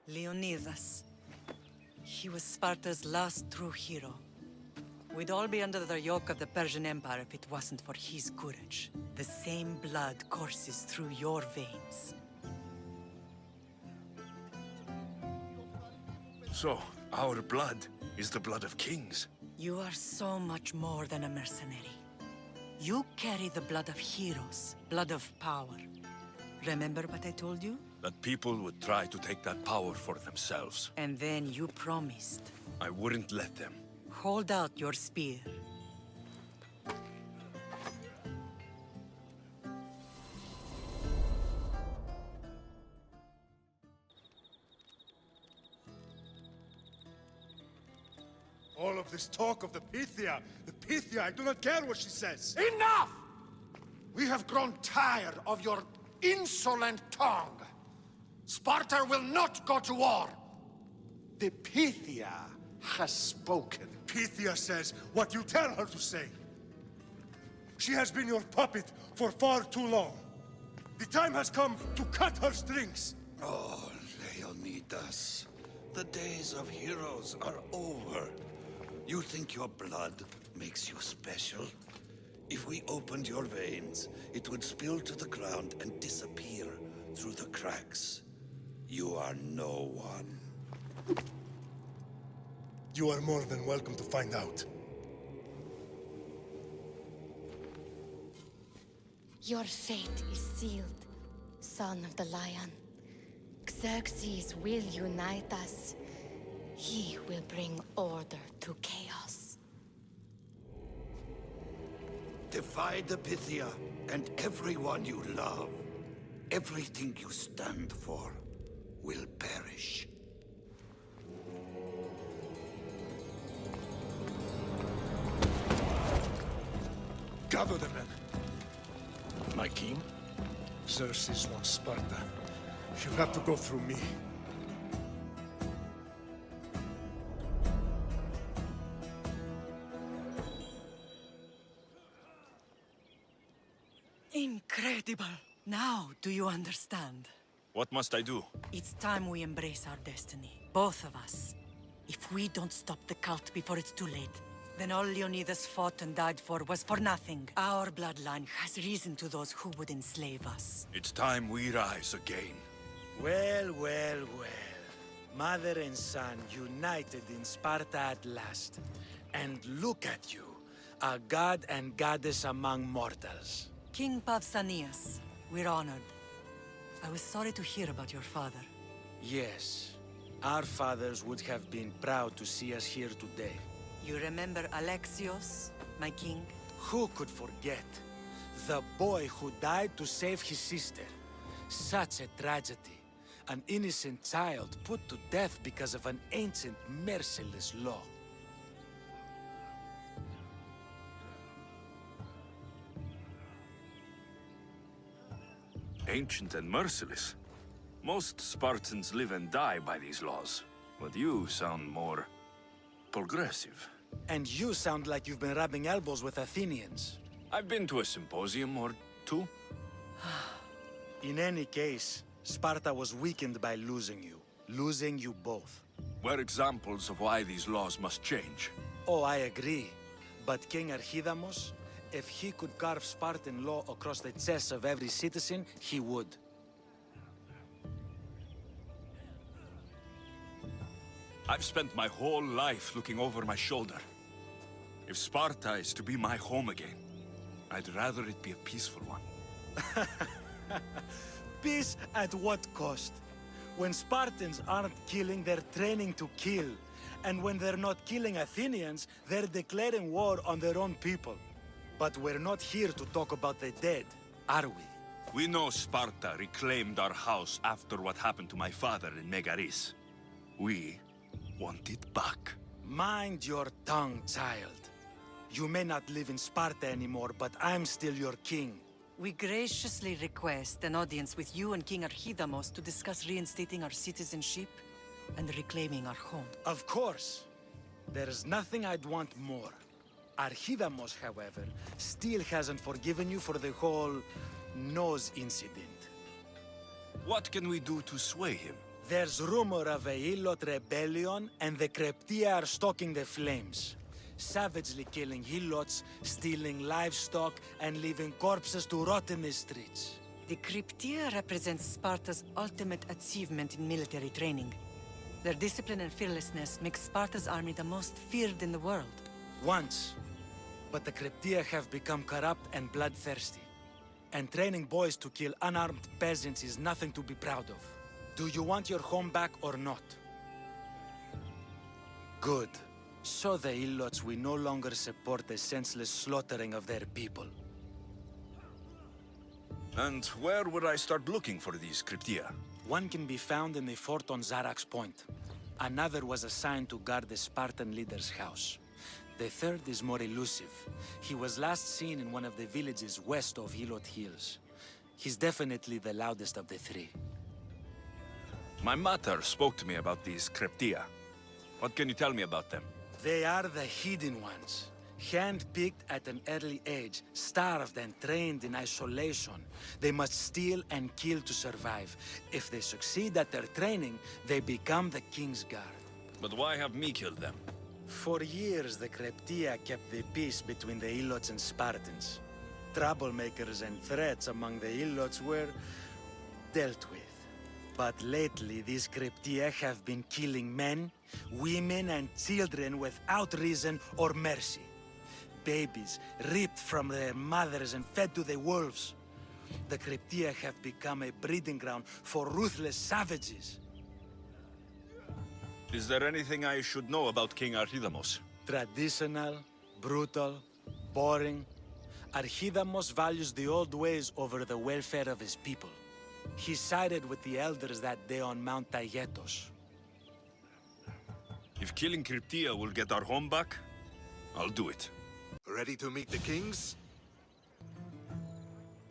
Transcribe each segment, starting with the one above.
Leonidas. He was Sparta's last true hero. We'd all be under the yoke of the Persian Empire if it wasn't for his courage. The same blood courses through your veins. So, our blood is the blood of kings. You are so much more than a mercenary. You carry the blood of heroes, blood of power. Remember what I told you? That people would try to take that power for themselves. And then you promised. I wouldn't let them. Hold out your spear. All of this talk of the Pythia, I do not care what she says. Enough! We have grown tired of your insolent tongue. Sparta will not go to war. The Pythia has spoken. Pythia says what you tell her to say. She has been your puppet for far too long. The time has come to cut her strings. Oh, Leonidas, the days of heroes are over. You think your blood makes you special? If we opened your veins, it would spill to the ground and disappear through the cracks. You are no one. You are more than welcome to find out. Your fate is sealed, son of the lion. Xerxes will unite us. He will bring order to chaos. Divide the Pythia and everyone you love. Everything you stand for will perish. Gather the men. My king? Xerxes wants Sparta. She'll have to go through me. Incredible! Now, do you understand? What must I do? It's time we embrace our destiny. Both of us. If we don't stop the cult before it's too late, then all Leonidas fought and died for was for nothing. Our bloodline has reason to those who would enslave us. It's time we rise again. Well, well, well. Mother and son united in Sparta at last. And look at you, a god and goddess among mortals. King Pausanias, we're honored. I was sorry to hear about your father. Yes, our fathers would have been proud to see us here today. You remember Alexios, my king? Who could forget? The boy who died to save his sister. Such a tragedy. An innocent child put to death because of an ancient, merciless law. Ancient and merciless. Most Spartans live and die by these laws. But you sound more progressive. And you sound like you've been rubbing elbows with Athenians. I've been to a symposium or two. In any case, Sparta was weakened by losing you both. We're examples of why these laws must change. Oh, I agree. But King Archidamos, if he could carve Spartan law across the chests of every citizen, he would. I've spent my whole life looking over my shoulder. If Sparta is to be my home again, I'd rather it be a peaceful one. Peace at what cost? When Spartans aren't killing, they're training to kill. And when they're not killing Athenians, they're declaring war on their own people. But we're not here to talk about the dead, are we? We know Sparta reclaimed our house after what happened to my father in Megaris. We want it back. Mind your tongue, child. You may not live in Sparta anymore, but I'm still your king. We graciously request an audience with you and King Archidamos to discuss reinstating our citizenship and reclaiming our home. Of course. There's nothing I'd want more. Archidamos, however, still hasn't forgiven you for the whole nose incident. What can we do to sway him? There's rumor of a Hilot rebellion, and the Kreptia are stalking the flames. Savagely killing Hilots, stealing livestock, and leaving corpses to rot in the streets. The Cryptia represents Sparta's ultimate achievement in military training. Their discipline and fearlessness make Sparta's army the most feared in the world. Once. But the Cryptia have become corrupt and bloodthirsty. And training boys to kill unarmed peasants is nothing to be proud of. Do you want your home back or not? Good. So the Ilots will no longer support the senseless slaughtering of their people. And where would I start looking for these Cryptia? One can be found in the fort on Zarak's Point. Another was assigned to guard the Spartan leader's house. The third is more elusive. He was last seen in one of the villages west of Hilot Hills. He's definitely the loudest of the three. My mater spoke to me about these Cryptia. What can you tell me about them? They are the hidden ones. Hand-picked at an early age, starved and trained in isolation. They must steal and kill to survive. If they succeed at their training, they become the King's Guard. But why have me killed them? For years, the Cryptia kept the peace between the Ilots and Spartans. Troublemakers and threats among the Ilots were dealt with. But lately, these Cryptia have been killing men, women, and children without reason or mercy. Babies ripped from their mothers and fed to the wolves. The Cryptia have become a breeding ground for ruthless savages. Is there anything I should know about King Archidamos? Traditional, brutal, boring. Archidamos values the old ways over the welfare of his people. He sided with the elders that day on Mount Taygetos. If killing Cryptia will get our home back, I'll do it. Ready to meet the kings?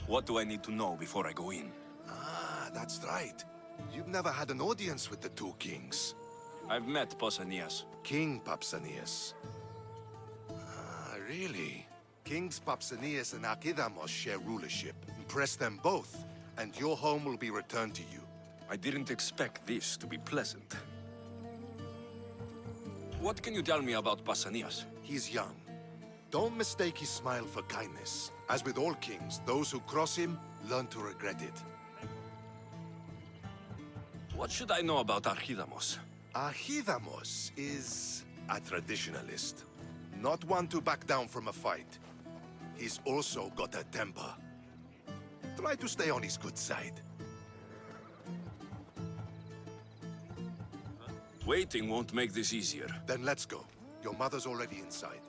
What do I need to know before I go in? Ah, that's right. You've never had an audience with the two kings. I've met Pausanias. King Pausanias. Ah, really? Kings Pausanias and Archidamos share rulership. Impress them both, and your home will be returned to you. I didn't expect this to be pleasant. What can you tell me about Pausanias? He's young. Don't mistake his smile for kindness. As with all kings, those who cross him learn to regret it. What should I know about Archidamos? Archidamos is a traditionalist. Not one to back down from a fight. He's also got a temper. Try to stay on his good side. Waiting won't make this easier. Then let's go. Your mother's already inside.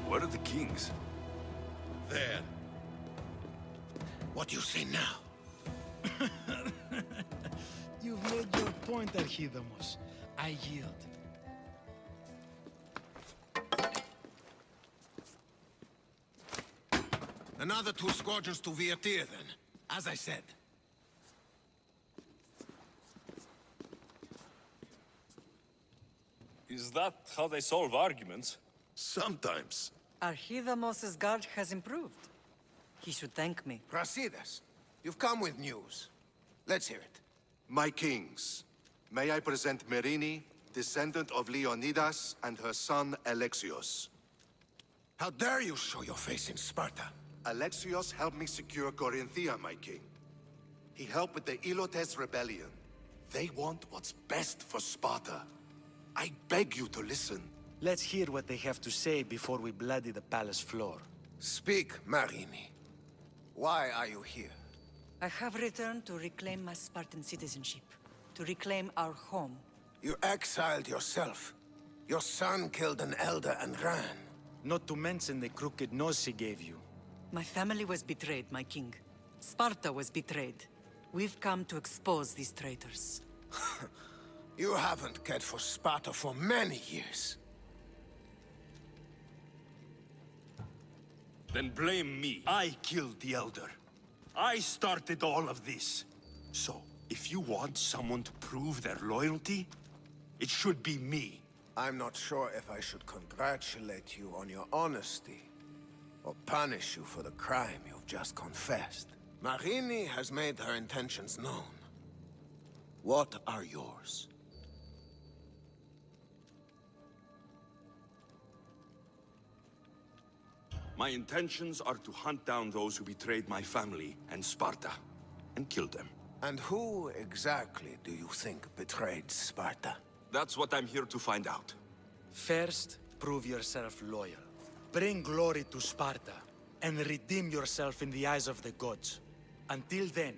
Where are the kings? There. What do you say now? You've made your point, Archidamos. I yield. Another 2 squadrons to Viatir, then. As I said. Is that how they solve arguments? Sometimes. Archidamos's guard has improved. He should thank me. Brasidas, you've come with news. Let's hear it. My kings, may I present Merini, descendant of Leonidas, and her son Alexios. How dare you show your face in Sparta? Alexios helped me secure Corinthia, my king. He helped with the Ilotes rebellion. They want what's best for Sparta. I beg you to listen. Let's hear what they have to say before we bloody the palace floor. Speak, Marini. Why are you here? I have returned to reclaim my Spartan citizenship, to reclaim our home. You exiled yourself. Your son killed an elder and ran. Not to mention the crooked nose he gave you. My family was betrayed, my king. Sparta was betrayed. We've come to expose these traitors. You haven't cared for Sparta for many years. Then blame me. I killed the Elder. I started all of this. So, if you want someone to prove their loyalty, it should be me. I'm not sure if I should congratulate you on your honesty, or punish you for the crime you've just confessed. Marini has made her intentions known. What are yours? My intentions are to hunt down those who betrayed my family and Sparta, and kill them. And who exactly do you think betrayed Sparta? That's what I'm here to find out. First, prove yourself loyal. Bring glory to Sparta, and redeem yourself in the eyes of the gods. Until then,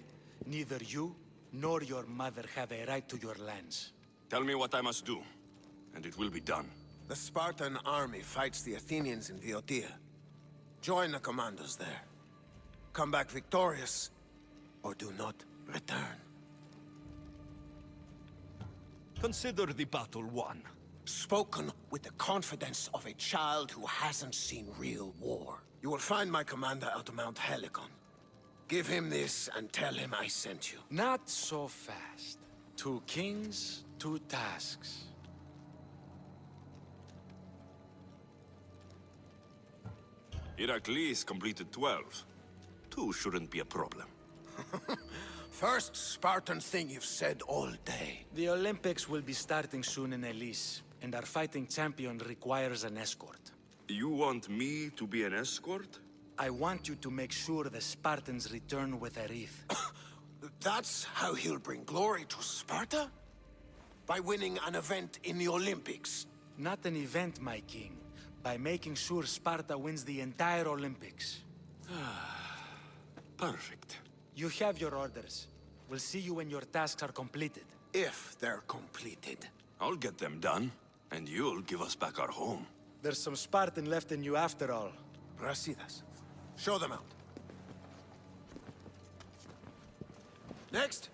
neither you nor your mother have a right to your lands. Tell me what I must do, and it will be done. The Spartan army fights the Athenians in Boeotia. Join the commandos there. Come back victorious, or do not return. Consider the battle won. Spoken with the confidence of a child who hasn't seen real war. You will find my commander at Mount Helicon. Give him this and tell him I sent you. Not so fast. 2 kings, 2 tasks. Heracles completed 12. 2 shouldn't be a problem. First Spartan thing you've said all day. The Olympics will be starting soon in Elise, and our fighting champion requires an escort. You want me to be an escort? I want you to make sure the Spartans return with a wreath. That's how he'll bring glory to Sparta? By winning an event in the Olympics? Not an event, my king. By making sure Sparta wins the entire Olympics. Perfect. You have your orders. We'll see you when your tasks are completed. If they're completed. I'll get them done, and you'll give us back our home. There's some Spartan left in you after all. Brasidas. Show them out. Next.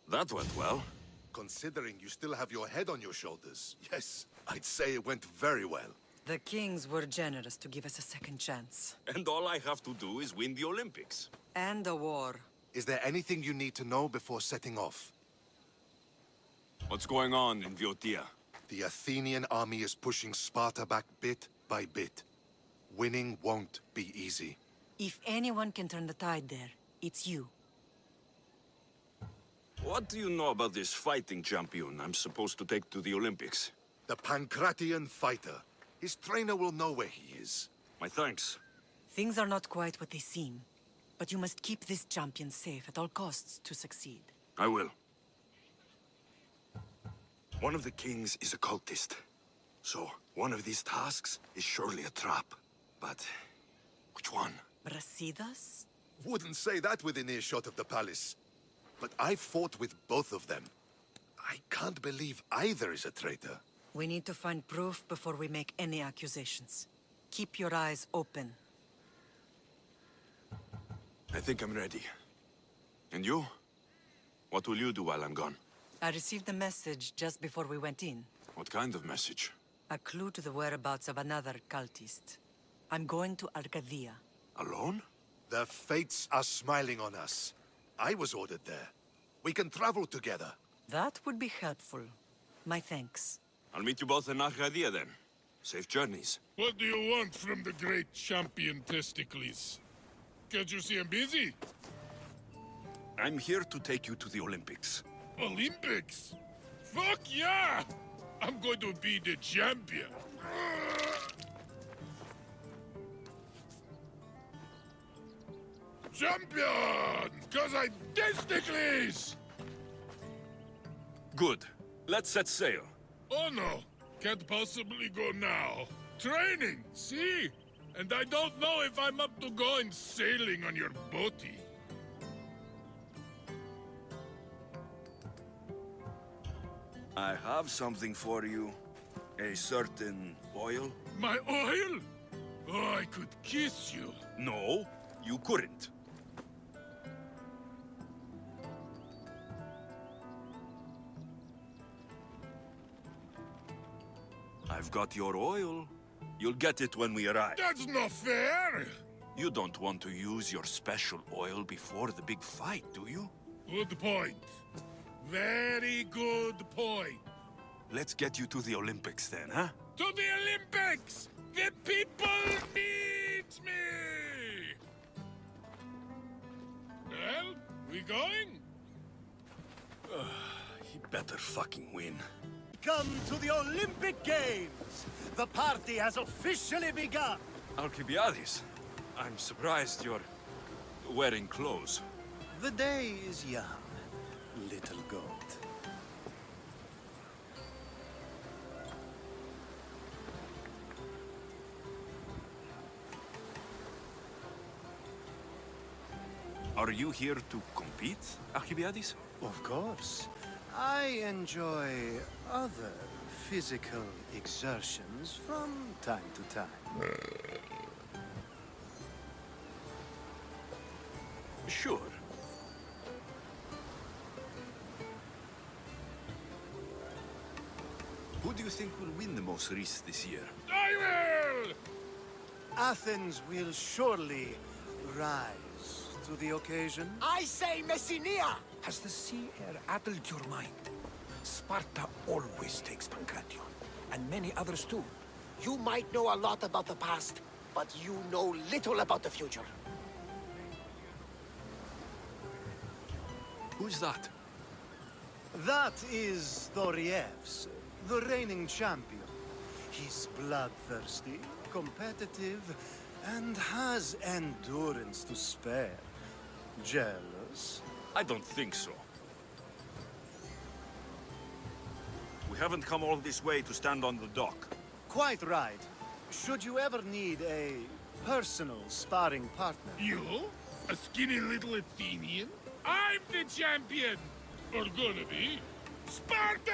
That went well. Considering you still have your head on your shoulders, yes, I'd say it went very well. The kings were generous to give us a second chance. And all I have to do is win the Olympics. And a war. Is there anything you need to know before setting off? What's going on in Boeotia? The Athenian army is pushing Sparta back bit by bit. Winning won't be easy. If anyone can turn the tide there, it's you. What do you know about this fighting champion I'm supposed to take to the Olympics? The Pancratian fighter. His trainer will know where he is. My thanks. Things are not quite what they seem, but you must keep this champion safe at all costs to succeed. I will. One of the kings is a cultist. So, one of these tasks is surely a trap. But, which one? Brasidas? Wouldn't say that within earshot of the palace. But I fought with both of them. I can't believe either is a traitor. We need to find proof before we make any accusations. Keep your eyes open. I think I'm ready. And you? What will you do while I'm gone? I received a message just before we went in. What kind of message? A clue to the whereabouts of another cultist. I'm going to Arcadia. Alone? The fates are smiling on us. I was ordered there. We can travel together. That would be helpful. My thanks. I'll meet you both in Arcadia then. Safe journeys. What do you want from the great champion Testicles? Can't you see I'm busy? I'm here to take you to the Olympics. Olympics? Fuck yeah! I'm going to be the champion. Champion! Cause I'm Testicles! Good. Let's set sail. Oh no, can't possibly go now. Training, see? And I don't know if I'm up to going sailing on your boaty. I have something for you. A certain oil. My oil? Oh, I could kiss you. No, you couldn't. I've got your oil. You'll get it when we arrive. That's not fair! You don't want to use your special oil before the big fight, do you? Good point. Very good point. Let's get you to the Olympics then, huh? To the Olympics! The people need me! Well, we going? He better fucking win. Come to the Olympic Games! The party has officially begun! Alcibiades, I'm surprised you're wearing clothes. The day is young, little goat. Are you here to compete, Alcibiades? Of course. I enjoy other physical exertions from time to time. Sure. Who do you think will win the most race this year? I will! Athens will surely rise to the occasion. I say Messinia! Has the sea air addled your mind? Sparta always takes Pancration, and many others too. You might know a lot about the past, but you know little about the future. Who's that? That is Thorievs, the reigning champion. He's bloodthirsty, competitive, and has endurance to spare. Jealous? I don't think so. We haven't come all this way to stand on the dock. Quite right. Should you ever need a personal sparring partner? You? A skinny little Athenian? I'm the champion! Or gonna be. Sparta!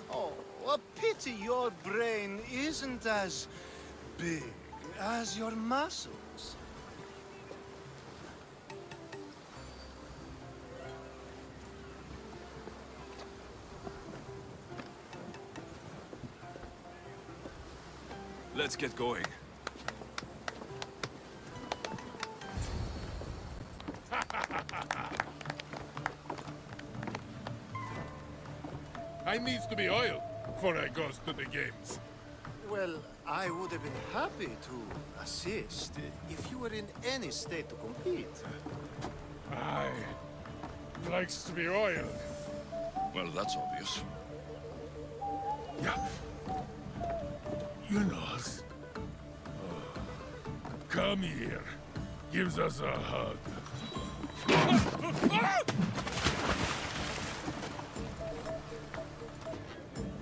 Oh, a pity your brain isn't as big as your muscles. Let's get going. I needs to be oil before I goes to the games. Well, I would have been happy to assist if you were in any state to compete. Aye. Likes to be oiled. Well, that's obvious. Yeah. You know us. Come here. Gives us a hug.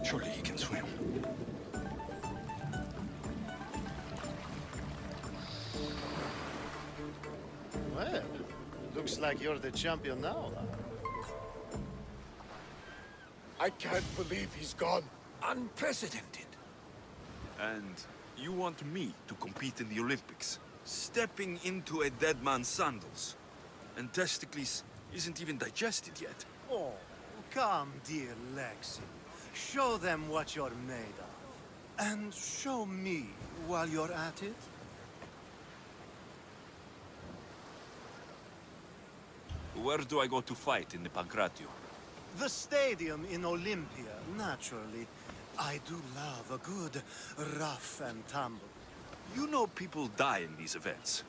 Surely he can swim. Well, looks like you're the champion now. I can't believe he's gone. Unprecedented. And you want me to compete in the Olympics? Stepping into a dead man's sandals. And Testicles isn't even digested yet. Oh, come, dear Lexi. Show them what you're made of. And show me while you're at it. Where do I go to fight in the Pancration? The stadium in Olympia, naturally. I do love a good rough and tumble. You know people die in these events.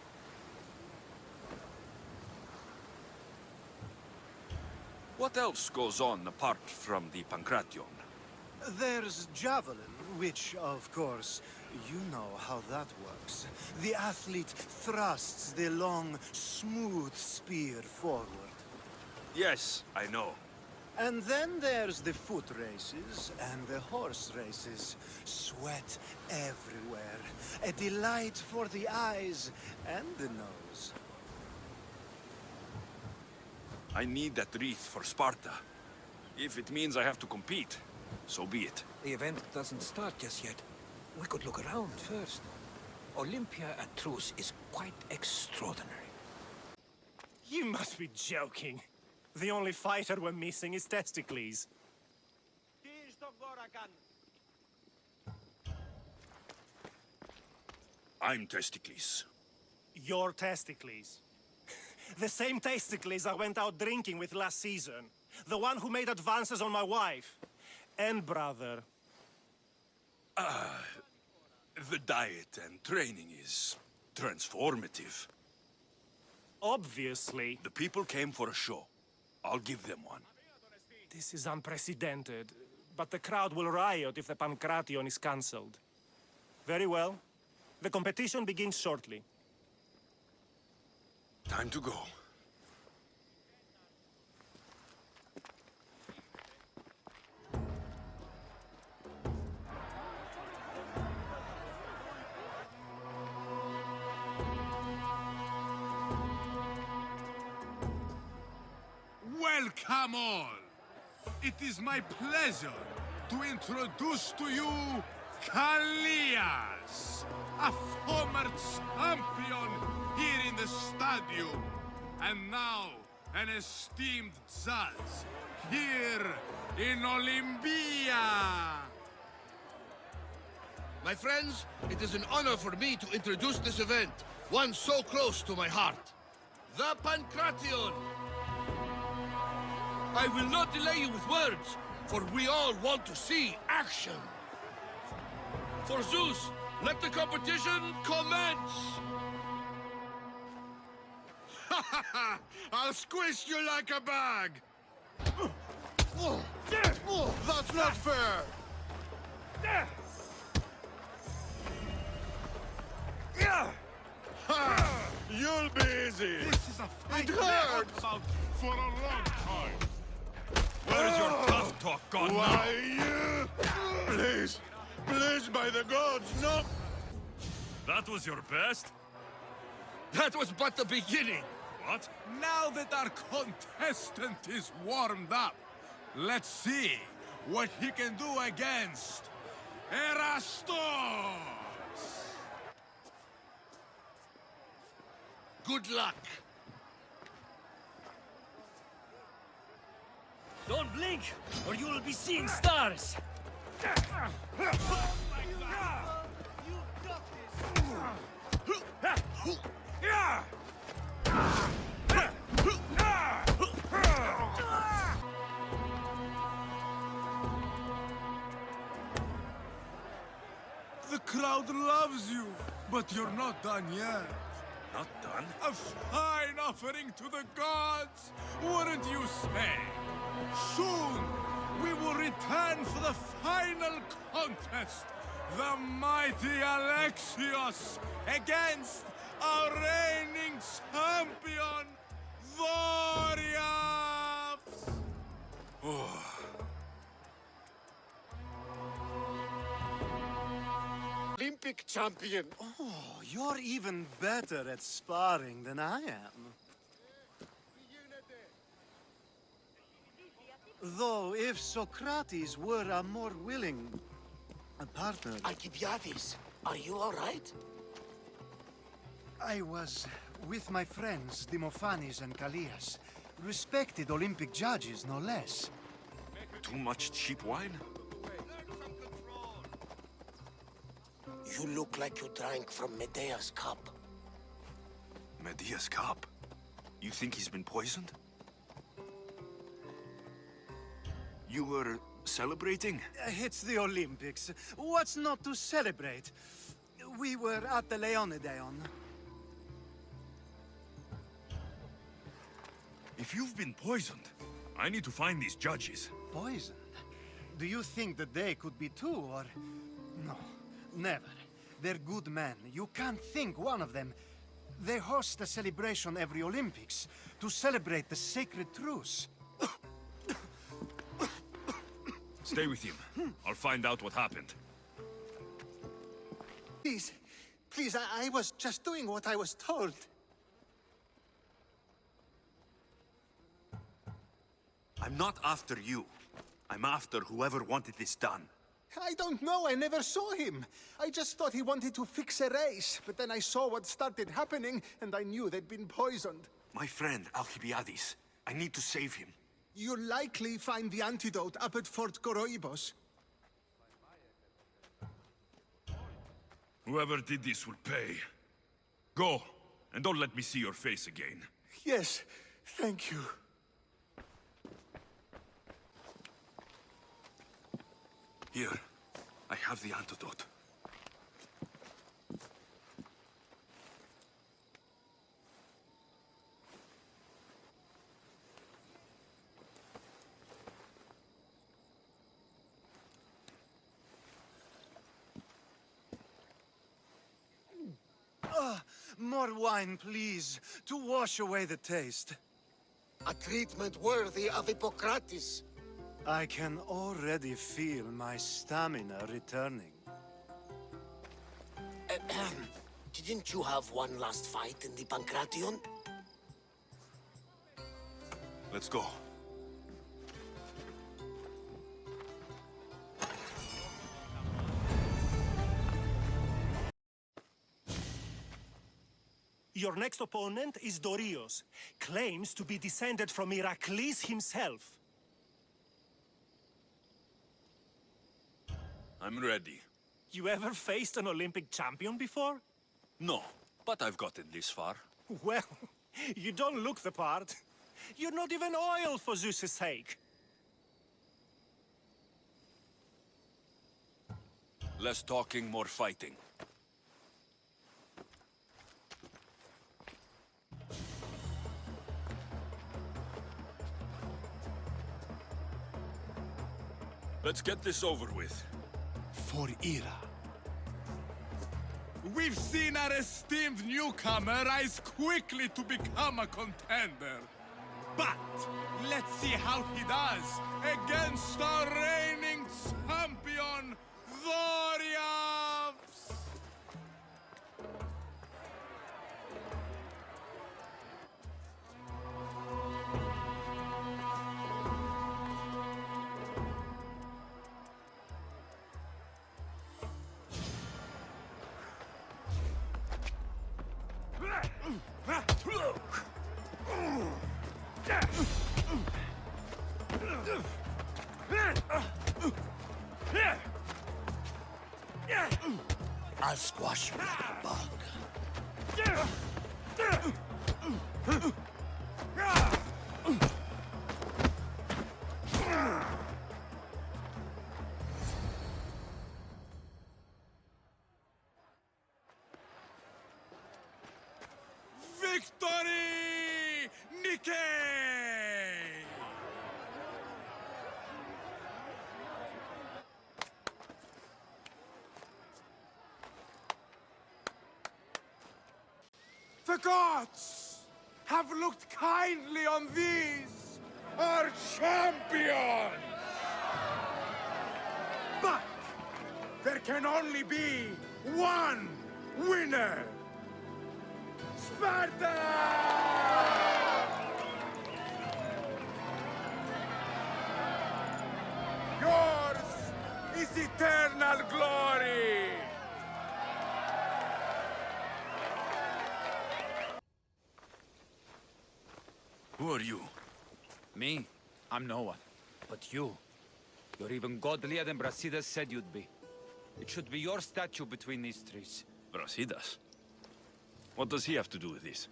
What else goes on apart from the Pancration? There's javelin, which, of course, you know how that works. The athlete thrusts the long, smooth spear forward. Yes, I know. And then there's the foot races and the horse races. Sweat everywhere. A delight for the eyes and the nose. I need that wreath for Sparta. If it means I have to compete, so be it. The event doesn't start just yet. We could look around first. Olympia at truce is quite extraordinary. You must be joking. The only fighter we're missing is Testicles. I'm Testicles. Your Testicles. The same Testicles I went out drinking with last season. The one who made advances on my wife. And brother. The diet and training is transformative. Obviously. The people came for a show. I'll give them one. This is unprecedented, but the crowd will riot if the Pancration is cancelled. Very well. The competition begins shortly. Time to go. Welcome all! It is my pleasure to introduce to you Kallias, a former champion here in the stadium, and now an esteemed judge here in Olympia. My friends, it is an honor for me to introduce this event, one so close to my heart. The Pancration! I will not delay you with words, for we all want to see action. For Zeus, let the competition commence! I'll squish you like a bag! That's not fair! You'll be easy! This is a fight It hurts! about for a long time! Where is your tough talk gone now? Why, please! Please, by the gods, no! That was your best? That was but the beginning! What? Now that our contestant is warmed up, let's see what he can do against Erastos! Good luck! Don't blink, or you will be seeing stars! The crowd loves you, but you're not done yet. Not done? A fine offering to the gods, wouldn't you say? Soon, we will return for the final contest. The mighty Alexios against our reigning champion, Doriath! Olympic champion. Oh, you're even better at sparring than I am. Though, if Socrates were a more willing partner... Alcibiades, are you all right? I was with my friends, Demophanes and Kallias. Respected Olympic judges, no less. Too much cheap wine? You look like you drank from Medea's cup. Medea's cup? You think he's been poisoned? You were celebrating? It's the Olympics. What's not to celebrate? We were at the Leonideon. If you've been poisoned, I need to find these judges. Poisoned? Do you think that they could be too, or... No, never. They're good men. You can't think one of them. They host a celebration every Olympics to celebrate the sacred truce. Stay with him. I'll find out what happened. Please, please, I was just doing what I was told. I'm not after you. I'm after whoever wanted this done. I don't know, I never saw him. I just thought he wanted to fix a race, but then I saw what started happening, and I knew they'd been poisoned. My friend, Alcibiades. I need to save him. You'll likely find the antidote up at Fort Goroibos. Whoever did this will pay. Go, and don't let me see your face again. Yes, thank you. Here, I have the antidote. More wine, please, to wash away the taste. A treatment worthy of Hippocrates. I can already feel my stamina returning. Didn't you have one last fight in the Pancration? Let's go. Your next opponent is Dorios. Claims to be descended from Heracles himself. I'm ready. You ever faced an Olympic champion before? No, but I've gotten this far. Well, you don't look the part. You're not even oil for Zeus's sake. Less talking, more fighting. Let's get this over with. For Ira. We've seen our esteemed newcomer rise quickly to become a contender. But let's see how he does against our reigning champion, Dorios! I'll squash you like a bug. Victory! Nike! The gods have looked kindly on these, our champions! But there can only be one winner! Sparta! Yours is eternal glory! Who are you? Me? I'm no one. But you. You're even godlier than Brasidas said you'd be. It should be your statue between these trees. Brasidas? What does he have to do with this?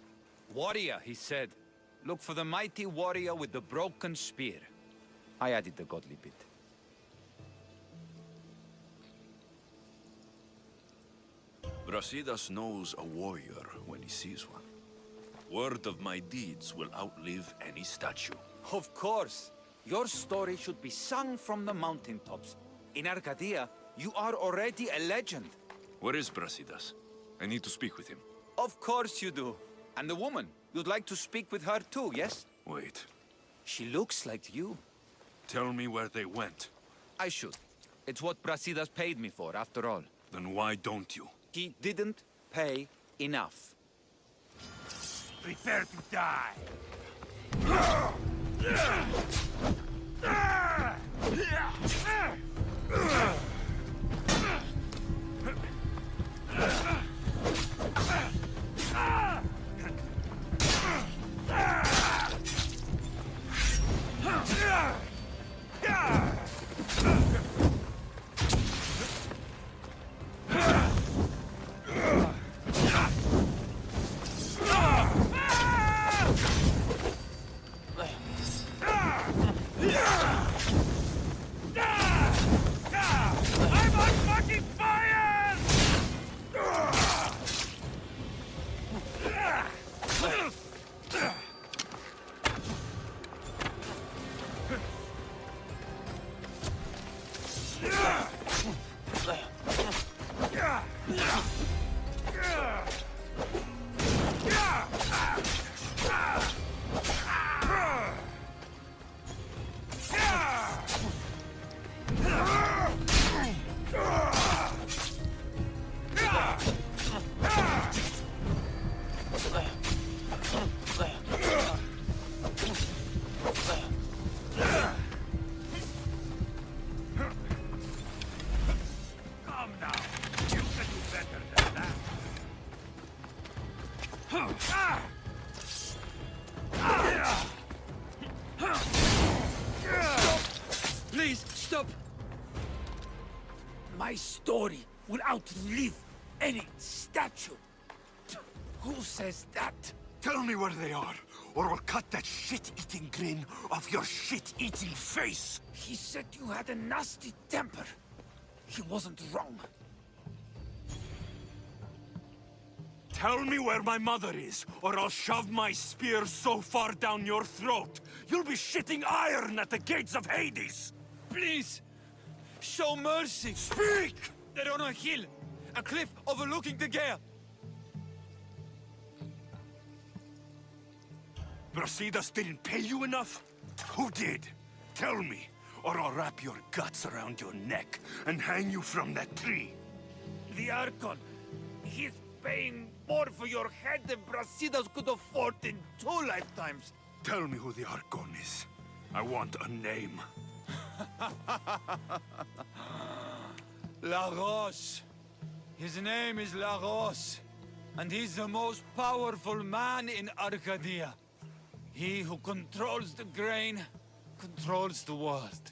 Warrior, he said. Look for the mighty warrior with the broken spear. I added the godly bit. Brasidas knows a warrior when he sees one. Word of my deeds will outlive any statue. Of course. Your story should be sung from the mountaintops. In Arcadia, you are already a legend. Where is Brasidas? I need to speak with him. Of course you do. And the woman, you'd like to speak with her too, yes? Wait. She looks like you. Tell me where they went. I should. It's what Brasidas paid me for, after all. Then why don't you? He didn't pay enough. Prepare to die! Please, stop! My story will outlive any statue. Who says that? Tell me where they are, or I'll cut that shit-eating grin off your shit-eating face! He said you had a nasty temper. He wasn't wrong. Tell me where my mother is, or I'll shove my spear so far down your throat, you'll be shitting iron at the gates of Hades! Please! Show mercy! Speak! They're on a hill. A cliff overlooking the gale. Brasidas didn't pay you enough? Who did? Tell me, or I'll wrap your guts around your neck and hang you from that tree. The Archon. He's paying more for your head than Brasidas could afford in 2 lifetimes. Tell me who the Archon is. I want a name. Lagos. His name is Lagos. And he's the most powerful man in Arcadia. He who controls the grain, controls the world.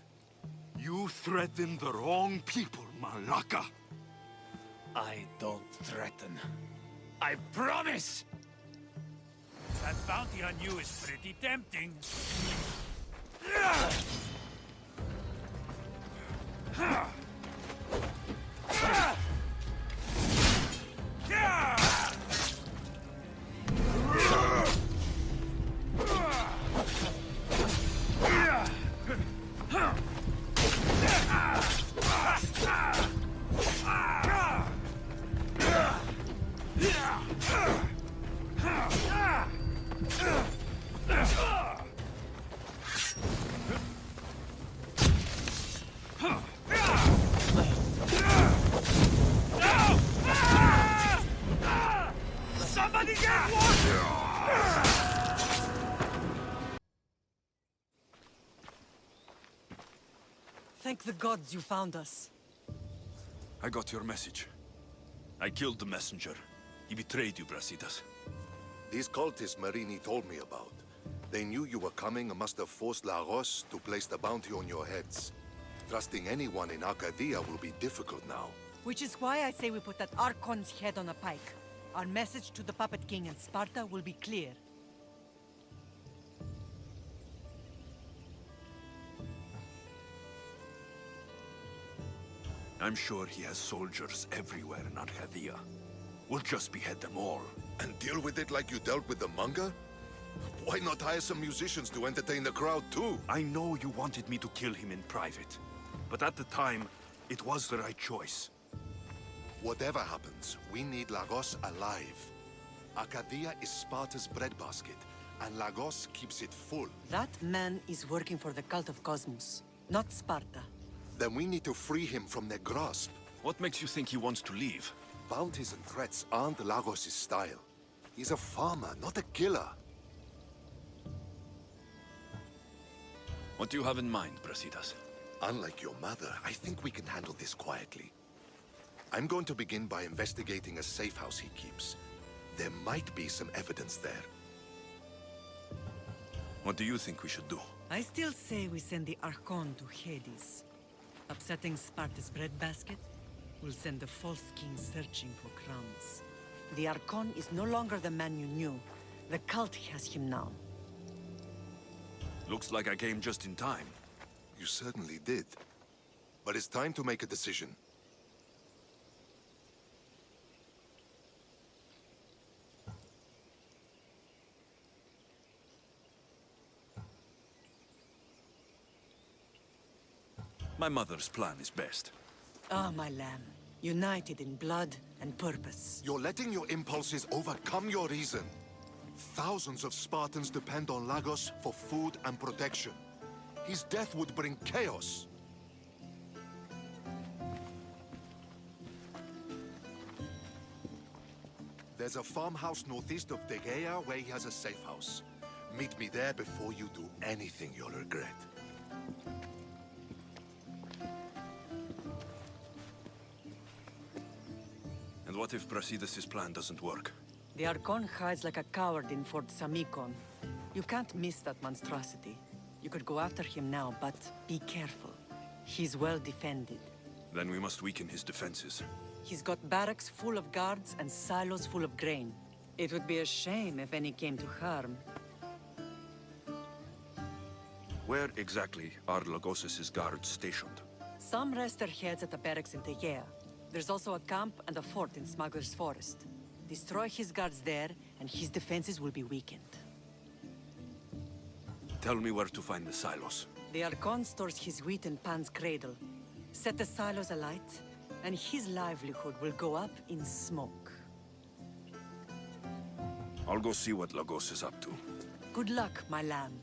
You threaten the wrong people, Malaka. I don't threaten. I promise! That bounty on you is pretty tempting. Thank the gods you found us. I got your message. I killed the messenger. He betrayed you, Brasidas. These cultists Marini told me about. They knew you were coming and must have forced Lagos to place the bounty on your heads. Trusting anyone in Arcadia will be difficult now. Which is why I say we put that Archon's head on a pike. Our message to the Puppet King and Sparta will be clear. I'm sure he has soldiers everywhere in Arcadia. We'll just behead them all. And deal with it like you dealt with the manga? Why not hire some musicians to entertain the crowd too? I know you wanted me to kill him in private. But at the time, it was the right choice. Whatever happens, we need Lagos alive. Arcadia is Sparta's breadbasket, and Lagos keeps it full. That man is working for the cult of Cosmos, not Sparta. Then we need to free him from their grasp. What makes you think he wants to leave? Bounties and threats aren't Lagos' style. He's a farmer, not a killer. What do you have in mind, Brasidas? Unlike your mother, I think we can handle this quietly. I'm going to begin by investigating a safe house he keeps. There might be some evidence there. What do you think we should do? I still say we send the Archon to Hades. Upsetting Sparta's breadbasket will send the false king searching for crumbs. The Archon is no longer the man you knew. The cult has him now. Looks like I came just in time. You certainly did. But it's time to make a decision. My mother's plan is best. Ah, my lamb. United in blood and purpose. You're letting your impulses overcome your reason. Thousands of Spartans depend on Lagos for food and protection. His death would bring chaos. There's a farmhouse northeast of Tegea where he has a safe house. Meet me there before you do anything you'll regret. And what if Brasidas' plan doesn't work? The Archon hides like a coward in Fort Samikon. You can't miss that monstrosity. You could go after him now, but be careful. He's well defended. Then we must weaken his defenses. He's got barracks full of guards and silos full of grain. It would be a shame if any came to harm. Where exactly are Lagos' guards stationed? Some rest their heads at the barracks in Tegea. There's also a camp and a fort in Smuggler's Forest. Destroy his guards there, and his defenses will be weakened. Tell me where to find the silos. The Archon stores his wheat in Pan's cradle. Set the silos alight, and his livelihood will go up in smoke. I'll go see what Lagos is up to. Good luck, my lamb.